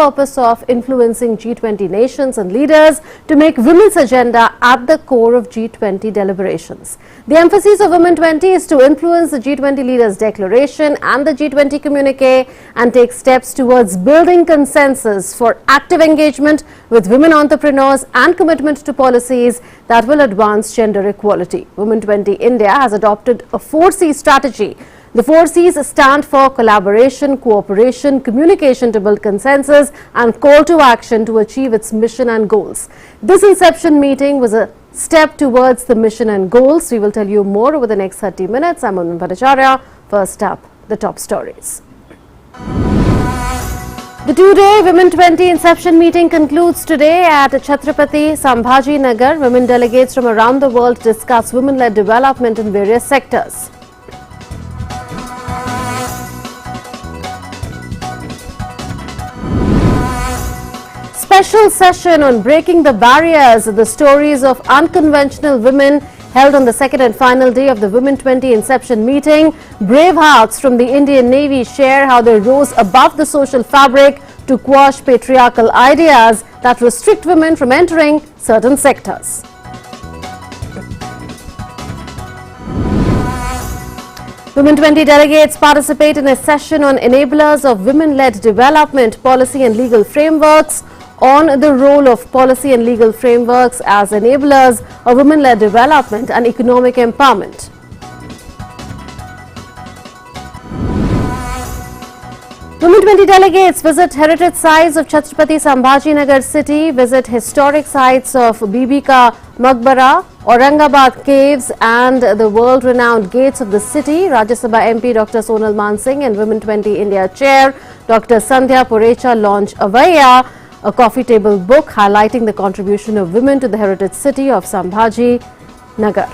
purpose of influencing G20 nations and leaders to make women's agenda at the core of G20 deliberations. The emphasis of Women 20 is to influence the G20 leaders' declaration and the G20 communique and take steps towards building consensus for active engagement with women entrepreneurs and commitment to policies that will advance gender equality. Women 20 India has adopted a 4C strategy. The 4 C's stand for collaboration, cooperation, communication to build consensus and call to action to achieve its mission and goals. This inception meeting was a step towards the mission and goals. We will tell you more over the next 30 minutes. I'm Anand Bhattacharya. First up, the top stories. The two-day Women 20 inception meeting concludes today at Chhatrapati Sambhaji Nagar. Women delegates from around the world discuss women-led development in various sectors. Special session on breaking the barriers, the stories of unconventional women held on the second and final day of the Women 20 inception meeting. Brave hearts from the Indian Navy share how they rose above the social fabric to quash patriarchal ideas that restrict women from entering certain sectors. Women 20 delegates participate in a session on enablers of women-led development, policy and legal frameworks, on the role of policy and legal frameworks as enablers of women-led development and economic empowerment. Women 20 delegates visit heritage sites of Chhatrapati Sambhaji Nagar city, visit historic sites of Bibi Ka Maqbara, Aurangabad caves and the world-renowned gates of the city. Rajya Sabha MP Dr. Sonal Mansingh and Women 20 India Chair Dr. Sandhya Purecha launch Avaya, a coffee table book highlighting the contribution of women to the heritage city of Sambhaji Nagar.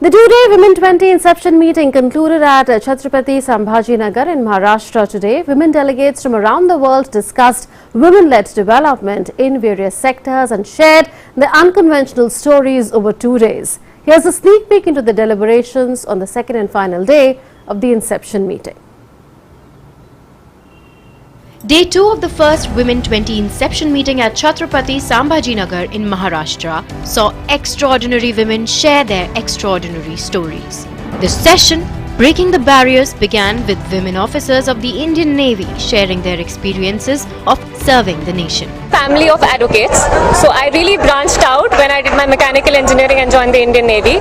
The two-day Women 20 inception meeting concluded at Chhatrapati Sambhaji Nagar in Maharashtra today. Women delegates from around the world discussed women-led development in various sectors and shared their unconventional stories over 2 days. Here's a sneak peek into the deliberations on the second and final day of the inception meeting. Day 2 of the first Women 20 inception meeting at Chhatrapati Sambhaji Nagar in Maharashtra saw extraordinary women share their extraordinary stories. The session, Breaking the Barriers, began with women officers of the Indian Navy sharing their experiences of serving the nation. Family of advocates, so I really branched out when I did my mechanical engineering and joined the Indian Navy,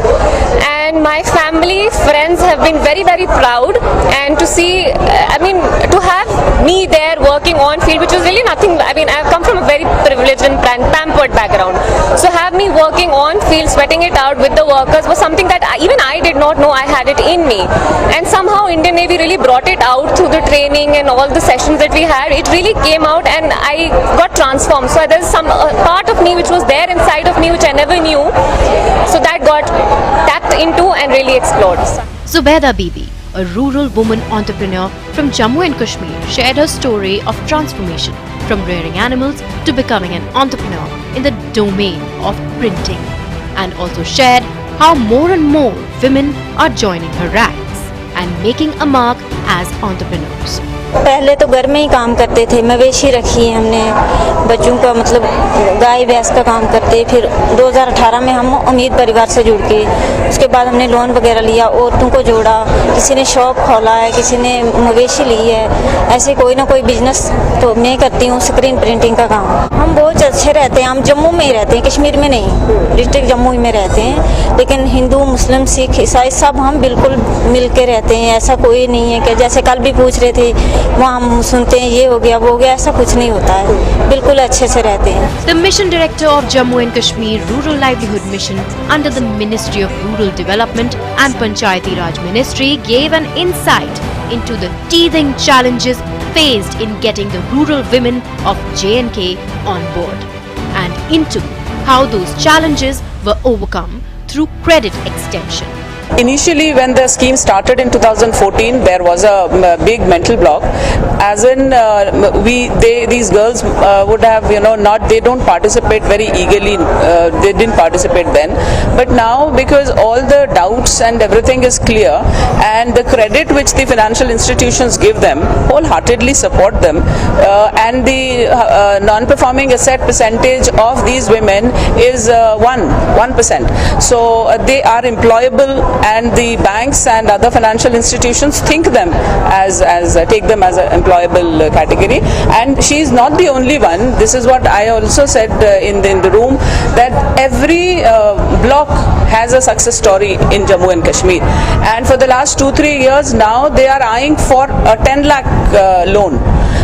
and my family, friends have been very proud, and to see, to have me there working on field, which was really nothing. I've come from a very privileged and pampered background, so have me working on field, sweating it out with the workers was something that even I did not know I had it in me, and somehow Indian Navy really brought it out through the training and all the sessions that we had. It really came out and I got transformed. So there's some part of me which was there inside of me which I never knew, so that got tapped into and really explored. Zubaida Bibi, a rural woman entrepreneur from Jammu and Kashmir, shared her story of transformation from rearing animals to becoming an entrepreneur in the domain of printing, and also shared how more and more women are joining her ranks and making a mark as entrepreneurs. पहले तो घर में ही काम करते थे, मवेशी रखी है हमने, बच्चों का मतलब गाय भैंस का काम करते। फिर 2018 में हम उम्मीद परिवार से जुड़ के उसके बाद हमने लोन वगैरह लिया, औरतों को जोड़ा, किसी ने शॉप खोला है, किसी ने मवेशी ली है, ऐसे कोई ना कोई बिजनेस तो मैं करती हूँ, स्क्रीन प्रिंटिंग का काम। हम बहुत अच्छे रहते हैं, हम जम्मू में ही रहते हैं, कश्मीर में नहीं, डिस्ट्रिक्ट जम्मू में रहते हैं, लेकिन हिंदू मुस्लिम सिख ईसाई सब हम बिल्कुल मिल के रहते हैं। ऐसा कोई नहीं है कि जैसे कल भी पूछ रहे थे वहाँ हम सुनते हैं ये हो गया वो हो गया, ऐसा कुछ नहीं होता है, बिल्कुल अच्छे से रहते हैं। The Mission Director of Jammu and Kashmir Rural Livelihood Mission under the Ministry of Rural Development and Panchayati Raj Ministry gave an insight into the teething challenges faced in getting the rural women of J&K on board and into how those challenges were overcome through credit extension. Initially, when the scheme started in 2014, there was a big mental block. as in these girls would have, they don't participate very eagerly. They didn't participate then, but now because all the doubts and everything is clear, and the credit which the financial institutions give them, wholeheartedly support them, and the non-performing asset percentage of these women is 1%. So they are employable, and the banks and other financial institutions think them as take them as an employable category. And she is not the only one. This is what I also said in the room, that every block has a success story in Jammu and Kashmir, and for the last 2-3 years now they are eyeing for a 10 lakh loan.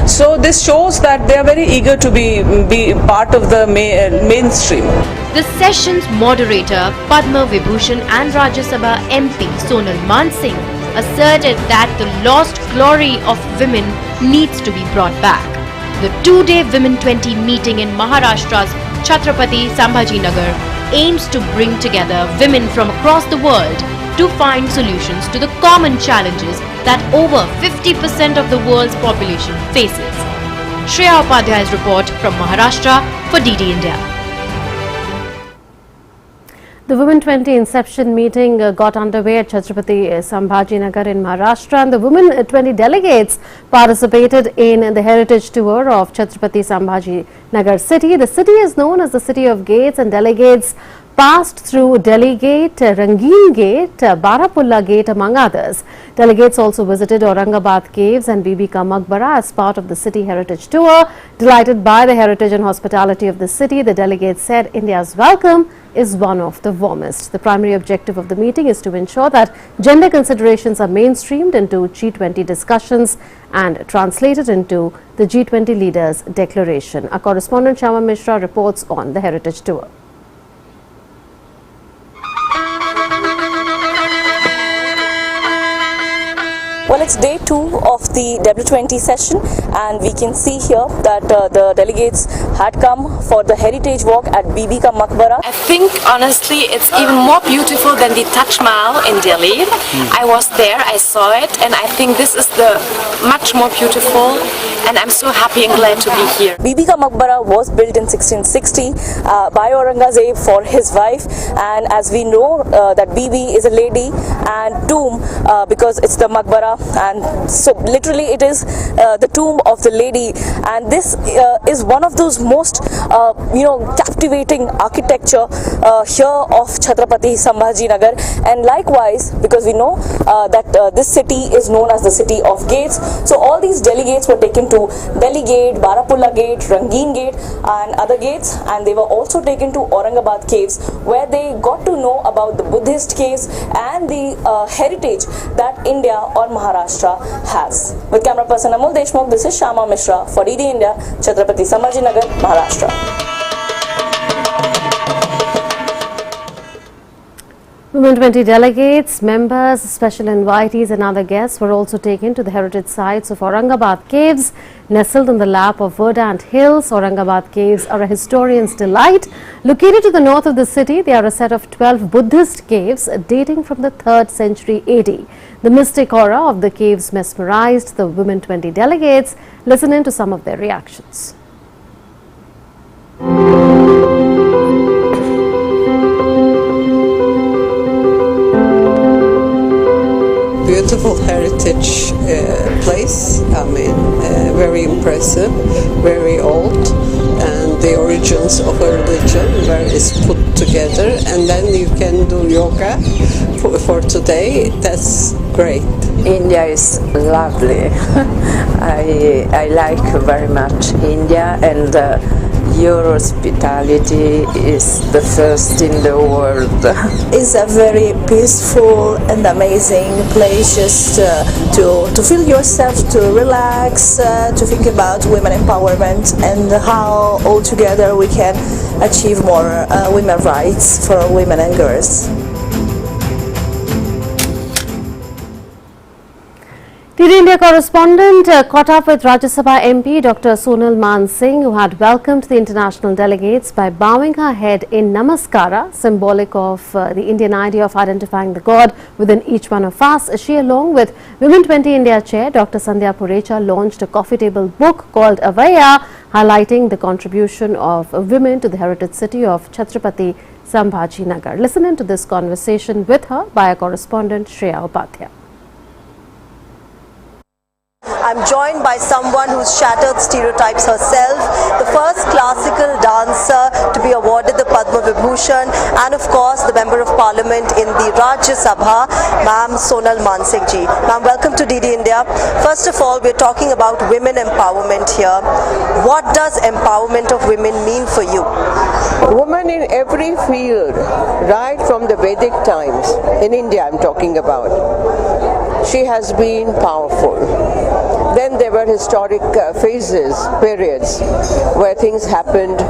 So this shows that they are very eager to be part of the mainstream. The session's moderator Padma Vibhushan and Rajya Sabha MP Sonal Mansingh asserted that the lost glory of women needs to be brought back. The 2-day Women 20 meeting in Maharashtra's Chhatrapati Sambhajinagar aims to bring together women from across the world to find solutions to the common challenges that over 50% of the world's population faces. Shreya Upadhyay's report from Maharashtra for DD India. The Women 20 inception meeting got underway at Chhatrapati Sambhajinagar in Maharashtra, and the Women 20 delegates participated in the heritage tour of Chhatrapati Sambhajinagar city. The city is known as the City of Gates, and delegates passed through Delhi Gate, Rangeen Gate, Barapulla Gate among others. Delegates also visited Aurangabad Caves and Bibi Ka Maqbara as part of the city heritage tour. Delighted by the heritage and hospitality of the city, the delegates said India's welcome is one of the warmest. The primary objective of the meeting is to ensure that gender considerations are mainstreamed into G20 discussions and translated into the G20 leaders' declaration. Our correspondent Shama Mishra reports on the heritage tour. Well, it's day 2 of the W20 session, and we can see here that the delegates had come for the heritage walk at Bibi Ka Maqbara. I think honestly it's even more beautiful than the Taj Mahal in Delhi. I was there, I saw it, and I think this is the much more beautiful, and I'm so happy and glad to be here. Bibi Ka Maqbara was built in 1660 by Aurangzeb for his wife, and as we know that Bibi is a lady and tomb because it's the Maqbara, and so literally it is the tomb of the lady, and this is one of those most captivating architecture here of Chhatrapati Sambhajinagar. And likewise, because we know that this city is known as the City of Gates, so all these delegates were taken to Delhi Gate, Barapulla Gate, Rangeen Gate and other gates, and they were also taken to Aurangabad Caves, where they got to know about the Buddhist caves and the heritage that India or Maharashtra has. With camera person Amol Deshmukh, this is Shama Mishra for DD India, Chhatrapati Sambhajinagar, Maharashtra. Women 20 delegates, members, special invitees and other guests were also taken to the heritage sites of Aurangabad Caves. Nestled in the lap of verdant hills, Aurangabad Caves are a historian's delight. Located to the north of the city, they are a set of 12 Buddhist caves dating from the 3rd century AD. The mystic aura of the caves mesmerized the Women 20 delegates. Listen in to some of their reactions. Beautiful heritage place, very impressive, very old, and the origins of a religion where it's put together, and then you can do yoga for today. That's great. India is lovely. I like very much India, and your hospitality is the first in the world. It's a very peaceful and amazing place just to feel yourself, to relax, to think about women empowerment and how all together we can achieve more women's rights for women and girls. The India correspondent caught up with Rajya Sabha MP Dr. Sonal Man Singh, who had welcomed the international delegates by bowing her head in Namaskara, symbolic of the Indian idea of identifying the God within each one of us. She, along with Women 20 India Chair Dr. Sandhya Purecha, launched a coffee table book called Avaya, highlighting the contribution of women to the heritage city of Chhatrapati Sambhaji Nagar. Listen in to this conversation with her by our correspondent Shreya Upadhyay. I'm joined by someone who's shattered stereotypes herself, the first classical dancer to be awarded the Padma Vibhushan, and of course the Member of Parliament in the Rajya Sabha, Ma'am Sonal Man Singh ji. Ma'am, welcome to DD India. First of all, we're talking about women empowerment here. What does empowerment of women mean for you? Women in every field, right from the Vedic times, in India I'm talking about, she has been powerful. Then there were historic periods where things happened.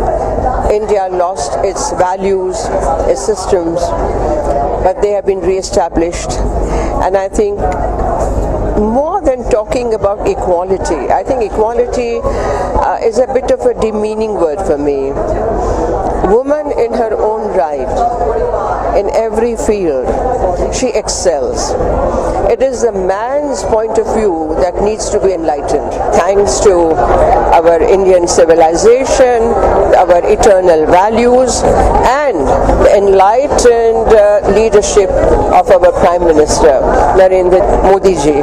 India lost its values, its systems, but they have been re-established. And I think more than talking about equality, I think equality is a bit of a demeaning word for me. Woman in her own right, in every field, she excels. It is the man's point of view that needs to be enlightened. Thanks to our Indian civilization, our eternal values, and the enlightened leadership of our Prime Minister, Narendra Modi ji.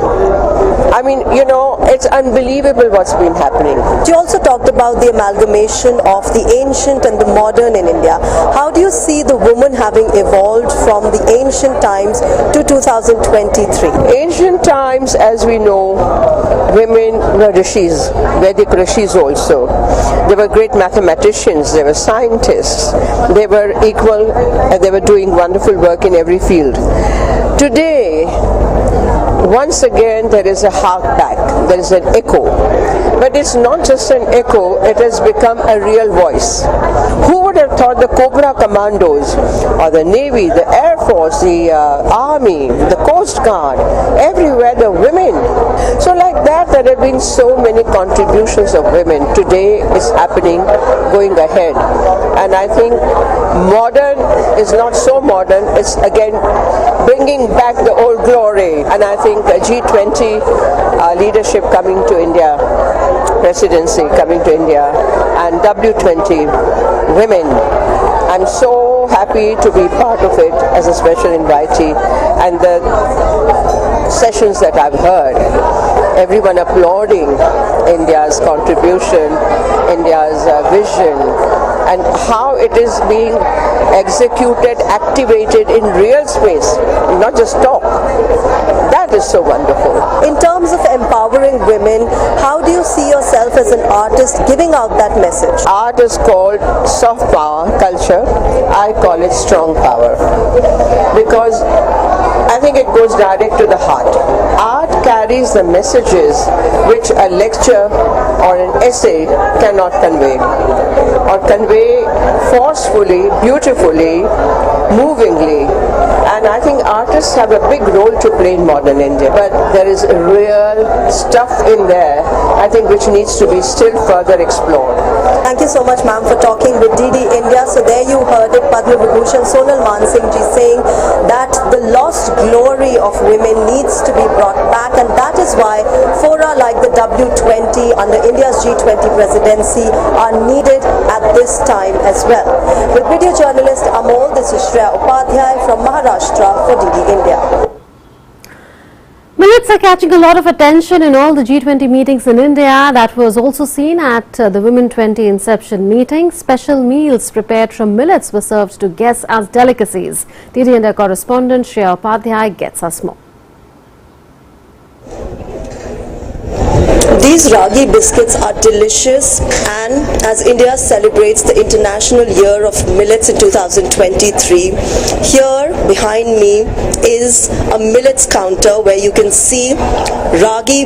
I mean, you know, it's unbelievable what's been happening. You also talked about the amalgamation of the ancient and the modern in India. How do you see the woman having evolved from the ancient times to 2023? Ancient times, as we know, women were rishis, Vedic rishis also. They were great mathematicians, they were scientists, they were equal, and they were doing wonderful work in every field. Today, once again there is a hark back, there is an echo. But it's not just an echo, it has become a real voice. Who would have thought the Cobra Commandos, or the Navy, the Air Force, the Army, the Coast Guard, everywhere the women. So like that, there have been so many contributions of women. Today is happening, going ahead. And I think modern is not so modern, it's again bringing back the old glory. And I think G20 leadership coming to India, presidency coming to India, and W20 women. I'm so happy to be part of it as a special invitee, and the sessions that I've heard, everyone applauding India's contribution, India's vision, and how it is being executed, activated in real space, not just talk. That is so wonderful. In terms of empowering women, how do you see yourself as an artist giving out that message? Art is called soft power culture. I call it strong power, because I think it goes direct to the heart. Art carries the messages which a lecture or an essay cannot convey, or convey forcefully, beautifully, movingly. And I think artists have a big role to play in modern India. But there is real stuff in there, I think, which needs to be still further explored. Thank you so much, ma'am, for talking with DD India. So there you heard it, Padma Vibhushan Sonal Man Singh ji saying that the lost glory of women needs to be brought back, and that is why fora like the W20 under India's G20 presidency are needed at this time as well. With video journalist Amol, this is Shreya Upadhyay from Maharashtra for DD India. Millets are catching a lot of attention in all the G20 meetings in India. That was also seen at the Women 20 Inception meeting. Special meals prepared from millets were served to guests as delicacies. DD India correspondent Shreya Upadhyay gets us more. These ragi biscuits are delicious, and as India celebrates the International Year of Millets in 2023, here behind me is a millets counter where you can see ragi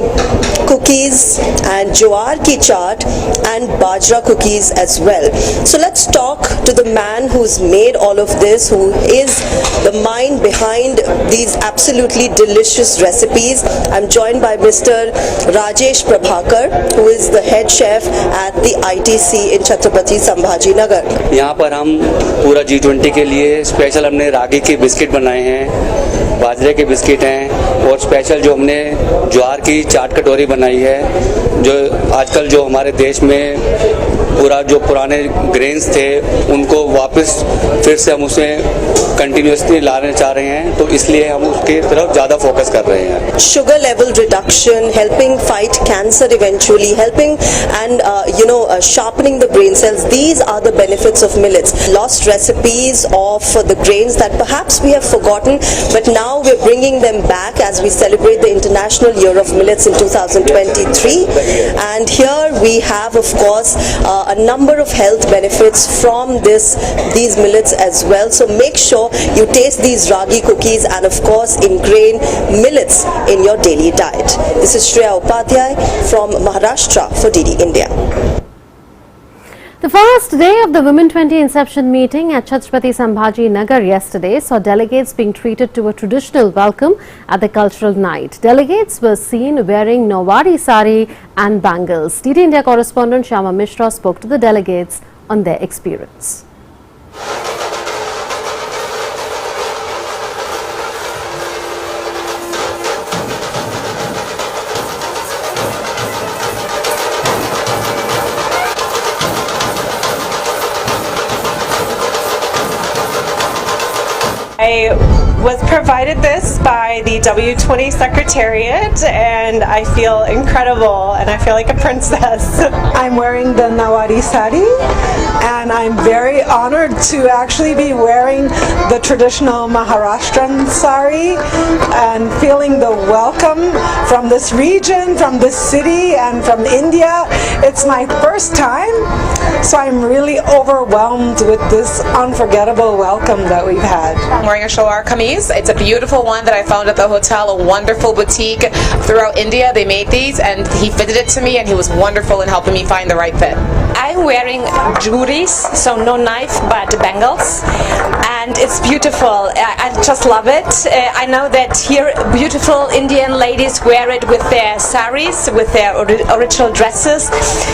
cookies and jowar ki chaat and bajra cookies as well. So let's talk to the man who's made all of this, who is the mind behind these absolutely delicious recipes. I'm joined by Mr. Rajesh Prabhakar, who is the head chef at the ITC in Chhatrapati Sambhaji Nagar. यहाँ पर हम पूरा G20 के लिए special हमने रागी के biscuit बनाए हैं, बाजरे के बिस्किट हैं और स्पेशल जो हमने ज्वार की चाट कटोरी बनाई है, जो आजकल जो हमारे देश में पूरा जो पुराने ग्रेन्स थे उनको वापस फिर से हम उसे कंटिन्यूसली लाना चाह रहे हैं, तो इसलिए हम उसके तरफ ज़्यादा फोकस कर रहे हैं. Sugar level reduction, helping fight cancer eventually, helping and sharpening the brain cells. These are the benefits of millets. Lost recipes of the grains that perhaps we have forgotten, but now we're bringing them back as we celebrate the International Year of Millets in 2023. And here we have, of course, a number of health benefits from these millets as well. So make sure you taste these ragi cookies and of course ingrain millets in your daily diet. This is Shreya Upadhyay from Maharashtra for DD India. The first day of the Women 20 Inception meeting at Chhatrapati Sambhaji Nagar yesterday saw delegates being treated to a traditional welcome at the cultural night. Delegates were seen wearing Nawari sari and bangles. DD India correspondent Shyama Mishra spoke to the delegates on their experience. I was provided this by the W20 Secretariat and I feel incredible and I feel like a princess. I'm wearing the Nawari sari and I'm very honored to actually be wearing the traditional Maharashtrian sari and feeling the welcome from this region, from this city and from India. It's my first time, so I'm really overwhelmed with this unforgettable welcome that we've had. I'm wearing a shalwar kameez. It's a beautiful one that I found at the hotel, a wonderful boutique throughout India. They made these and he fitted it to me and he was wonderful in helping me find the right fit. I'm wearing jewelries, so no knife but bangles, and it's beautiful. I just love it. I know that here beautiful Indian ladies wear it with their saris, with their original dresses,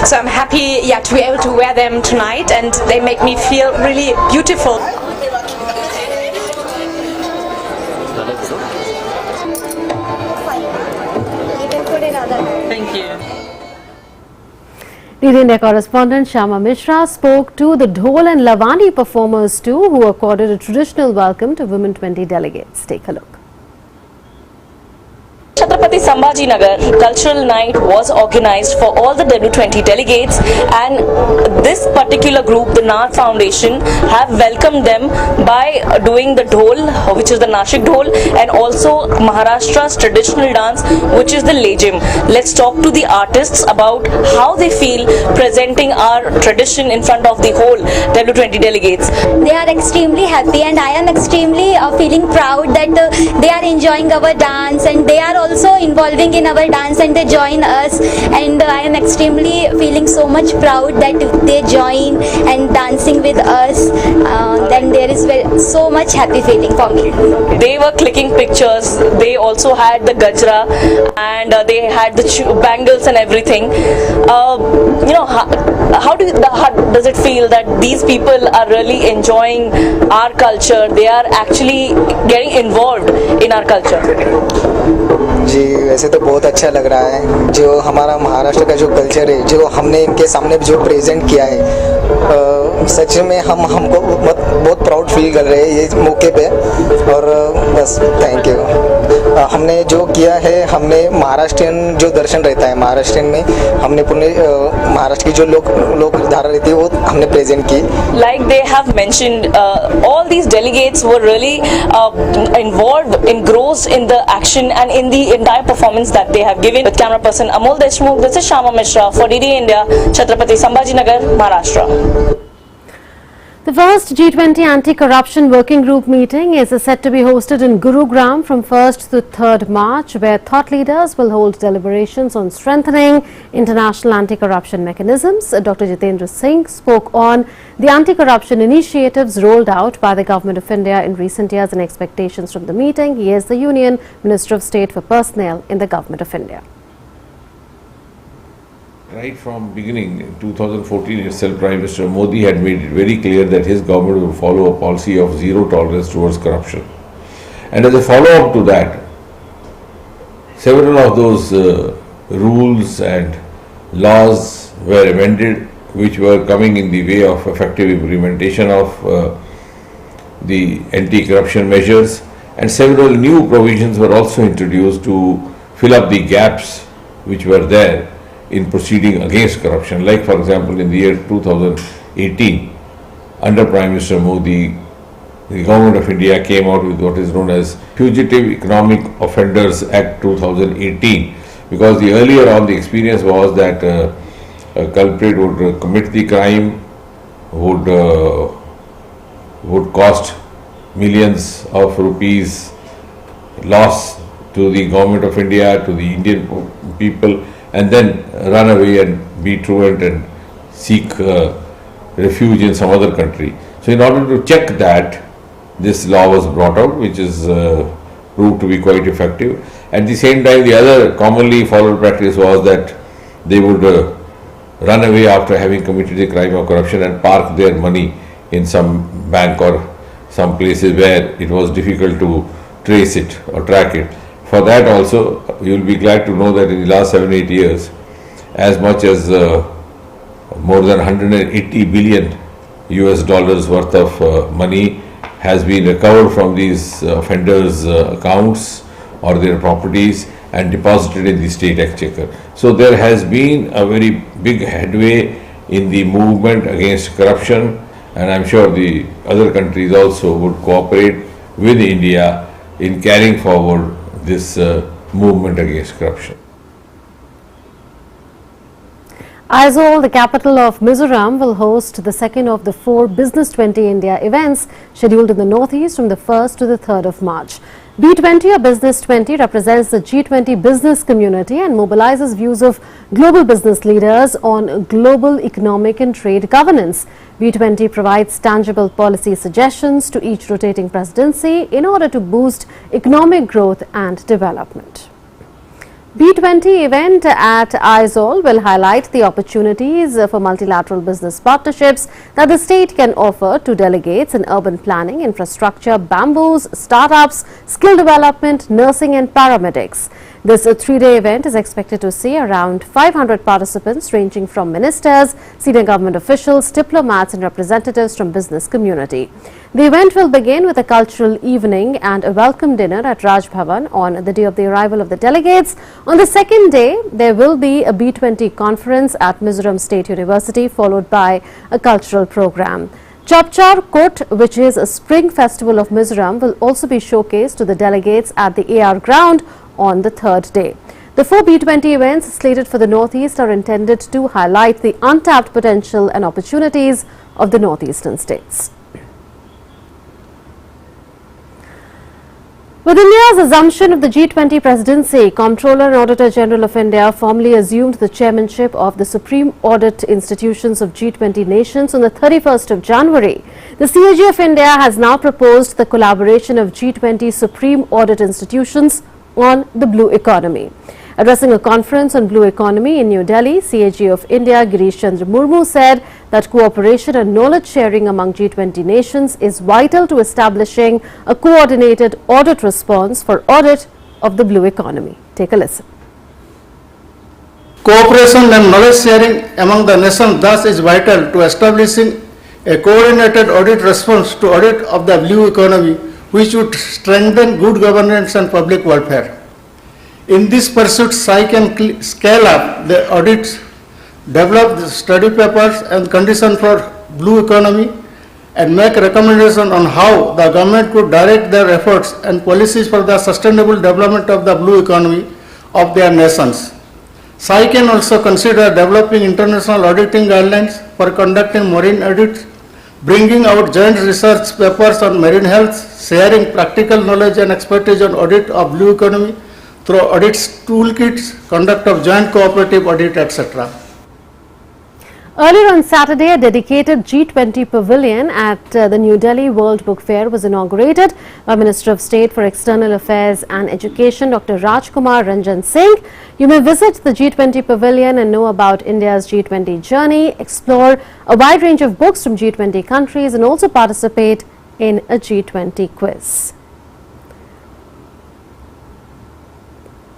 so I'm happy to be able to wear them tonight and they make me feel really beautiful. Thank you. DD India correspondent Shyama Mishra spoke to the Dhol and Lavani performers too, who accorded a traditional welcome to Women 20 delegates. Take a look. Chhatrapati Sambhaji Nagar Cultural Night was organized for all the W20 delegates, and this particular group, the Nath Foundation, have welcomed them by doing the Dhol, which is the Nashik Dhol, and also Maharashtra's traditional dance, which is the Lejim. Let's talk to the artists about how they feel presenting our tradition in front of the whole W20 delegates. They are extremely happy and I am extremely feeling proud that they are enjoying our dance and they are also involving in our dance and they join us, and I am extremely feeling so much proud that they join and dancing with us. Then there is so much happy feeling for me. They were clicking pictures, they also had the gajra and they had the bangles and everything. How does it feel that these people are really enjoying our culture? They are actually getting involved in our culture. जी वैसे तो बहुत अच्छा लग रहा है, जो हमारा महाराष्ट्र का जो कल्चर है, जो हमने इनके सामने जो प्रेजेंट किया है, सच में हमको बहुत प्राउड फील कर रहे हैं ये मौके पे, और बस थैंक यू। हमने जो किया है, हमने महाराष्ट्रियन जो दर्शन रहता है महाराष्ट्रियन में, हमने पूरे महाराष्ट्र की जो लोक धारा रहती है वो हमने प्रेजेंट की। Like they have mentioned, all these delegates were really involved, engrossed in the action and in the entire performance that they have given. With camera person Amol Deshmukh, this is Shyama Mishra for DD India, Chhatrapati Sambhaji Nagar, Maharashtra. The first G20 Anti-Corruption Working Group meeting is set to be hosted in Gurugram from 1st to 3rd March, where thought leaders will hold deliberations on strengthening international anti-corruption mechanisms. Dr. Jitendra Singh spoke on the anti-corruption initiatives rolled out by the Government of India in recent years and expectations from the meeting. He is the Union Minister of State for Personnel in the Government of India. Right from beginning, in 2014 itself, Prime Minister Modi had made it very clear that his government will follow a policy of zero tolerance towards corruption. And as a follow-up to that, several of those rules and laws were amended, which were coming in the way of effective implementation of the anti-corruption measures, and several new provisions were also introduced to fill up the gaps which were there in proceeding against corruption. Like, for example, in the year 2018, under Prime Minister Modi, the Government of India came out with what is known as Fugitive Economic Offenders Act 2018, because the earlier on the experience was that a culprit would commit the crime, would cost millions of rupees loss to the Government of India, to the Indian people, and then run away and be truant and seek refuge in some other country. So in order to check that, this law was brought out, which is proved to be quite effective. At the same time, the other commonly followed practice was that they would run away after having committed the crime of corruption and park their money in some bank or some places where it was difficult to trace it or track it. For that also, you will be glad to know that in the last 7-8 years, as much as more than 180 billion US dollars worth of money has been recovered from these offenders' accounts or their properties and deposited in the state exchequer. So there has been a very big headway in the movement against corruption, and I'm sure the other countries also would cooperate with India in carrying forward this movement against corruption. Aizawl, the capital of Mizoram, will host the second of the 4 Business 20 India events scheduled in the northeast from the 1st to the 3rd of March. B20 or Business 20 represents the G20 business community and mobilizes views of global business leaders on global economic and trade governance. B20 provides tangible policy suggestions to each rotating presidency in order to boost economic growth and development. B20 event at Aizawl will highlight the opportunities for multilateral business partnerships that the state can offer to delegates in urban planning, infrastructure, bamboos, startups, skill development, nursing and paramedics. This 3-day event is expected to see around 500 participants ranging from ministers, senior government officials, diplomats and representatives from business community. The event will begin with a cultural evening and a welcome dinner at Raj Bhavan on the day of the arrival of the delegates. On the second day, there will be a B20 conference at Mizoram State University, followed by a cultural program. Chapchar Kot, which is a spring festival of Mizoram, will also be showcased to the delegates at the AR ground on the 3rd day. The 4 B20 events slated for the Northeast are intended to highlight the untapped potential and opportunities of the northeastern states. With India's assumption of the G20 presidency, Comptroller and Auditor General of India formally assumed the chairmanship of the Supreme Audit Institutions of G20 nations on the 31st of January. The CAG of India has now proposed the collaboration of G20 Supreme Audit Institutions on the blue economy. Addressing a conference on blue economy in New Delhi, CAG of India Girish Chandra Murmu said that cooperation and knowledge sharing among G20 nations is vital to establishing a coordinated audit response for audit of the blue economy. Take a listen. Cooperation and knowledge sharing among the nations thus is vital to establishing a coordinated audit response to audit of the blue economy, which would strengthen good governance and public welfare. In this pursuit, SAI can scale up the audits, develop the study papers and conditions for blue economy, and make recommendations on how the government could direct their efforts and policies for the sustainable development of the blue economy of their nations. SAI can also consider developing international auditing guidelines for conducting marine audits. bringing out joint research papers on marine health, sharing practical knowledge and expertise on audit of blue economy through audits toolkits, conduct of joint cooperative audit, etc. Earlier on Saturday, a dedicated G20 pavilion at the New Delhi World Book Fair was inaugurated by Minister of State for External Affairs and Education, Dr. Rajkumar Ranjan Singh. You may visit the G20 pavilion and know about India's G20 journey, explore a wide range of books from G20 countries and also participate in a G20 quiz.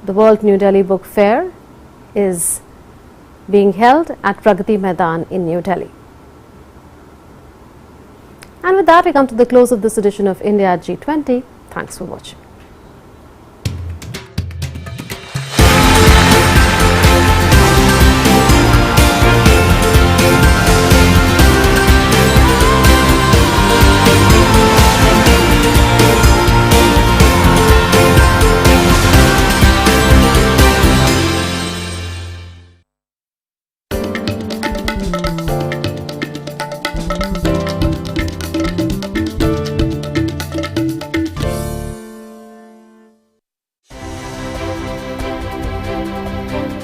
The World New Delhi Book Fair is being held at Pragati Maidan in New Delhi. And with that, we come to the close of this edition of India at G20. Thanks for watching.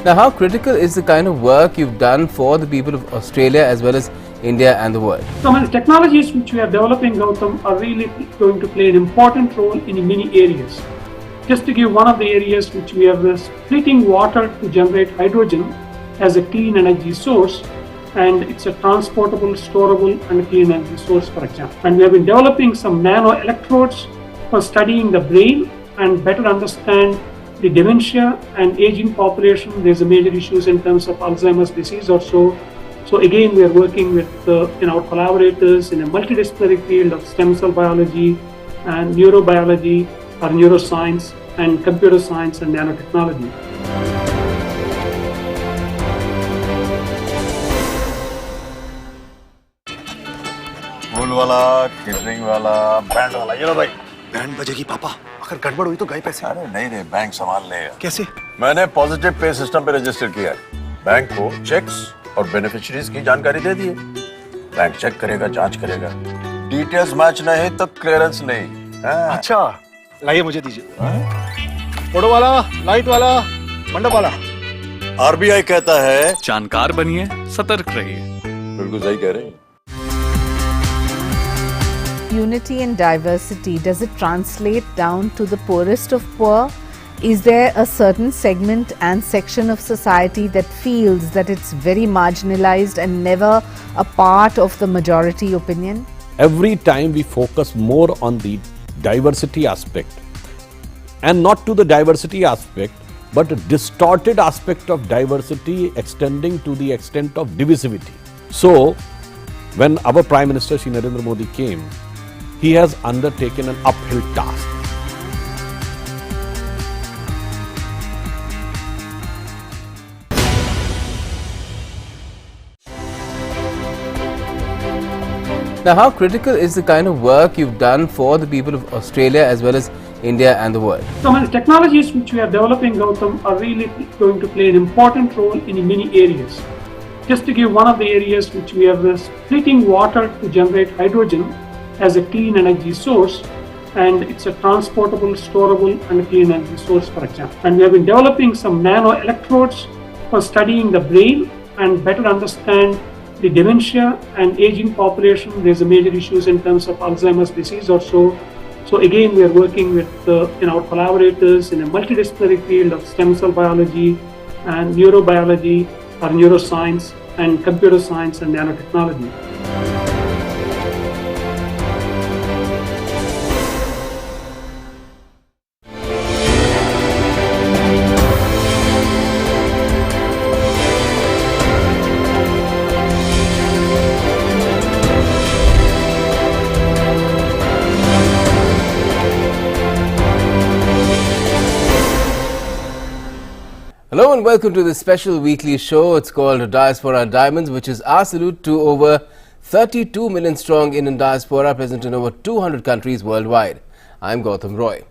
Now, how critical is the kind of work you've done for the people of Australia as well as India and the world? Some of the technologies which we are developing, Gautam, are really going to play an important role in many areas. Just to give one of the areas which we are splitting water to generate hydrogen as a clean energy source, and it's a transportable, storable and clean energy source, for example. And we have been developing some nano electrodes for studying the brain and better understand the dementia and aging population. There's a major issues in terms of Alzheimer's disease or so. So again, we are working with our collaborators in a multidisciplinary field of stem cell biology and neurobiology or neuroscience and computer science and nanotechnology. फूल वाला, catering वाला, band वाला, ये लो भाई। Band बजेगी पापा, अगर गड़बड़ हुई तो गए पैसे। अरे नहीं रे, बैंक संभाल लेगा। कैसे? मैंने पॉजिटिव पे सिस्टम पे रजिस्टर किया है। बैंक को चेक्स और बेनिफिशियरीज की जानकारी दे दी है। बैंक चेक करेगा, जांच करेगा। डिटेल्स मैच नहीं तो क्लियरेंस नहीं। अच्छा, लाइए मुझे दीजिए। फोटो वाला, लाइट वाला, मंडप वाला। आरबीआई कहता है जानकार बनिए, सतर्क रहिए। बिल्कुल सही कह रहे हैं। Unity and diversity, does it translate down to the poorest of poor? Is there a certain segment and section of society that feels that it's very marginalized and never a part of the majority opinion? Every time we focus more on the diversity aspect, and not to the diversity aspect, but a distorted aspect of diversity extending to the extent of divisivity. So, when our Prime Minister Shri Narendra Modi came, he has undertaken an uphill task. Now, how critical is the kind of work you've done for the people of Australia as well as India and the world? Some of the technologies which we are developing, Gautam, are really going to play an important role in many areas. Just to give one of the areas which we are splitting water to generate hydrogen as a clean energy source, and it's a transportable, storable and clean energy source, for example. And we have been developing some nano electrodes for studying the brain and better understand the dementia and aging population. There's a major issues in terms of Alzheimer's disease or so. So again, we are working with our collaborators in a multidisciplinary field of stem cell biology and neurobiology or neuroscience and computer science and nanotechnology. Hello and welcome to this special weekly show. It's called Diaspora Diamonds, which is our salute to over 32 million strong Indian diaspora present in over 200 countries worldwide. I'm Gautam Roy.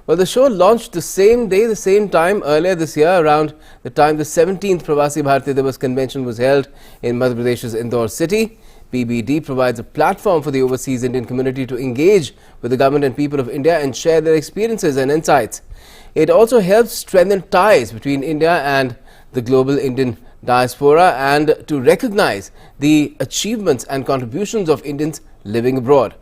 Well, the show launched the same day, the same time earlier this year, around the time the 17th Pravasi Bharatiya Divas convention was held in Madhya Pradesh's Indore city. PBD provides a platform for the overseas Indian community to engage with the government and people of India and share their experiences and insights. It also helps strengthen ties between India and the global Indian diaspora and to recognize the achievements and contributions of Indians living abroad.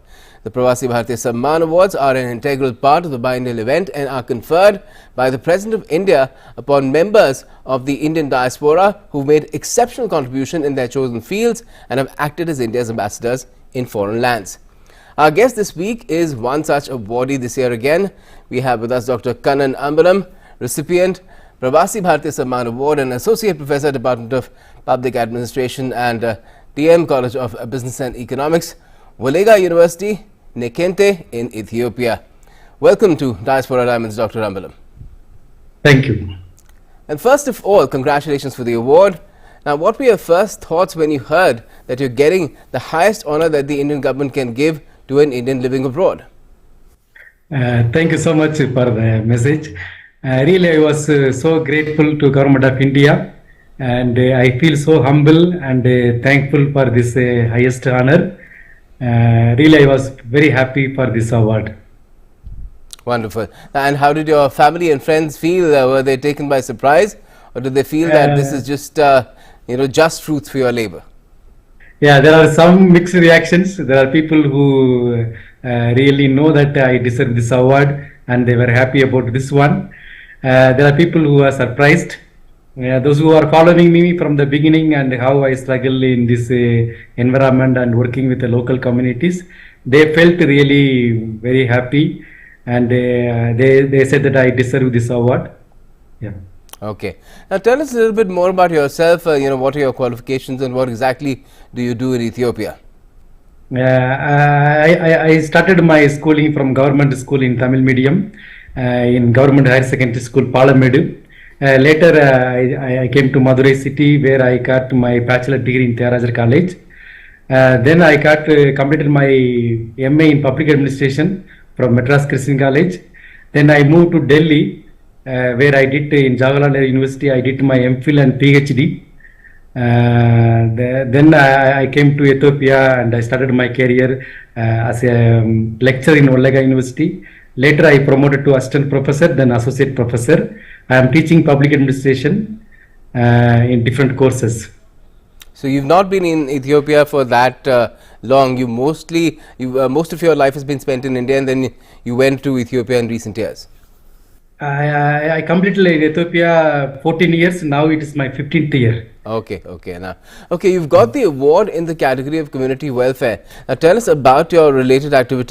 The Pravasi Bharatiya Samman Awards are an integral part of the biennial event and are conferred by the President of India upon members of the Indian diaspora who made exceptional contribution in their chosen fields and have acted as India's ambassadors in foreign lands. Our guest this week is one such awardee this year again. We have with us Dr. Kannan Ambalam, recipient, Pravasi Bharatiya Samman Award and Associate Professor, Department of Public Administration and DM College of Business and Economics, Wolega University, Nekente in Ethiopia. Welcome to Diaspora Diamonds, Dr. Ambalam. Thank you. And first of all, congratulations for the award. Now, what were your first thoughts when you heard that you're getting the highest honor that the Indian government can give to an Indian living abroad? Thank you so much for the message. Really, I was so grateful to Government of India, and I feel so humble and thankful for this highest honor. Really, I was very happy for this award. Wonderful. And how did your family and friends feel? Were they taken by surprise, or did they feel that this is just, just fruits for your labor? Yeah, there are some mixed reactions. There are people who really know that I deserve this award, and they were happy about this one. There are people who are surprised. Those who are following me from the beginning and how I struggle in this environment and working with the local communities, they felt really very happy, and they said that I deserve this award. Yeah. Okay. Now tell us a little bit more about yourself. What are your qualifications and what exactly do you do in Ethiopia? I started my schooling from government school in Tamil medium in government higher secondary school Palamedu. Later I came to Madurai city where I got my bachelor degree in Thearajar College. Then I completed my MA in public administration from Madras Christian College. Then I moved to Delhi where I did in Jawaharlal University I did my MPhil and PhD. Then I came to Ethiopia and I started my career as a lecturer in Wolega University. Later I promoted to assistant professor, then associate professor. I am teaching public administration in different courses. So you've not been in Ethiopia for that long. Most of your life has been spent in India, and then you went to Ethiopia in recent years. I completed in Ethiopia 14 years. Now it is my 15th year. Okay. You've got the award in the category of community welfare. Now tell us about your related activities.